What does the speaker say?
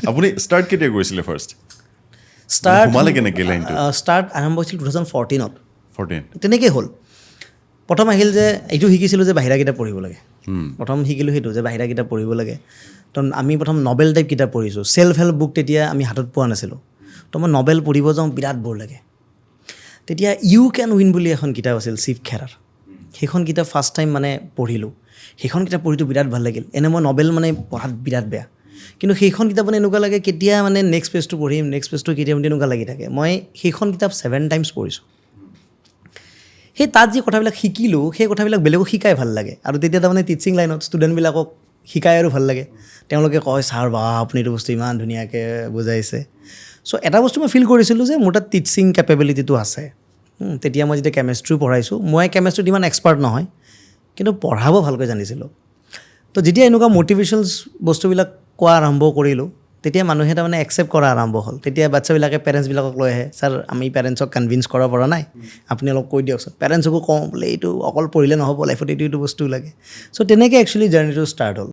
আপুনি ষ্টাৰ্ট কেতিয়া কৰিছিলে ফাৰ্ষ্ট সোমালে কেনেকৈ লাইনটো ষ্টাৰ্ট আৰম্ভ হৈছিল 2014ত 14 তেনেকৈ হ'ল প্ৰথম আহিল যে এইটো শিকিছিলোঁ যে বাহিৰা কিতাপ পঢ়িব লাগে প্ৰথম শিকিলোঁ সেইটো যে বাহিৰা কিতাপ পঢ়িব লাগে তো আমি প্ৰথম নভেল টাইপ কিতাপ পঢ়িছোঁ চেল্ফ হেল্প বুক তেতিয়া আমি হাতত পোৱা নাছিলোঁ তো মই নভেল পঢ়িব যাওঁ বিৰাট বৰ লাগে তেতিয়া ইউ কেন উইন বুলি এখন কিতাপ আছিল শিৱ খেৰাৰ সেইখন কিতাপ ফাৰ্ষ্ট টাইম মানে পঢ়িলোঁ সেইখন কিতাপ পঢ়িটো বিৰাট ভাল লাগিল এনে মই নভেল মানে পঢ়াত বিৰাট বেয়া কিন্তু সেইখন কিতাপ মানে এনেকুৱা লাগে কেতিয়া মানে নেক্সট পেজটো পঢ়িম নেক্সট পেজটো কেতিয়া তেনেকুৱা লাগি থাকে মই সেইখন কিতাপ 7 টাইমছ পঢ়িছোঁ সেই তাত যি কথাবিলাক শিকিলোঁ সেই কথাবিলাক বেলেগক শিকাই ভাল লাগে আৰু তেতিয়া তাৰমানে টিচিং লাইনত ষ্টুডেণ্টবিলাকক শিকাই আৰু ভাল লাগে তেওঁলোকে কয় ছাৰ বা আপুনি এইটো বস্তু ইমান ধুনীয়াকৈ বুজাইছে চ' এটা বস্তু মই ফিল কৰিছিলোঁ যে মোৰ তাত টিচিং কেপেবিলিটিটো আছে তেতিয়া মই যেতিয়া কেমেষ্ট্ৰিও পঢ়াইছোঁ মই কেমেষ্ট্ৰিত ইমান এক্সপাৰ্ট নহয় কিন্তু পঢ়াব ভালকৈ জানিছিলোঁ তো যেতিয়া এনেকুৱা মটিভেশ্যনছ বস্তুবিলাক কোৱা আৰম্ভ কৰিলোঁ তেতিয়া মানুহে তাৰমানে একচেপ্ট কৰা আৰম্ভ হ'ল তেতিয়া বাচ্ছাবিলাকে পেৰেণ্টছবিলাকক লৈ আহে ছাৰ আমি পেৰেণ্টছক কনভিন্স কৰাব পৰা নাই আপুনি অলপ কৈ দিয়কচোন পেৰেণ্টছকো কওঁ বোলে এইটো অকল পঢ়িলে নহ'ব লাইফত এইটো বস্তু লাগে চ' তেনেকৈ একচুৱেলি জাৰ্ণিটো ষ্টাৰ্ট হ'ল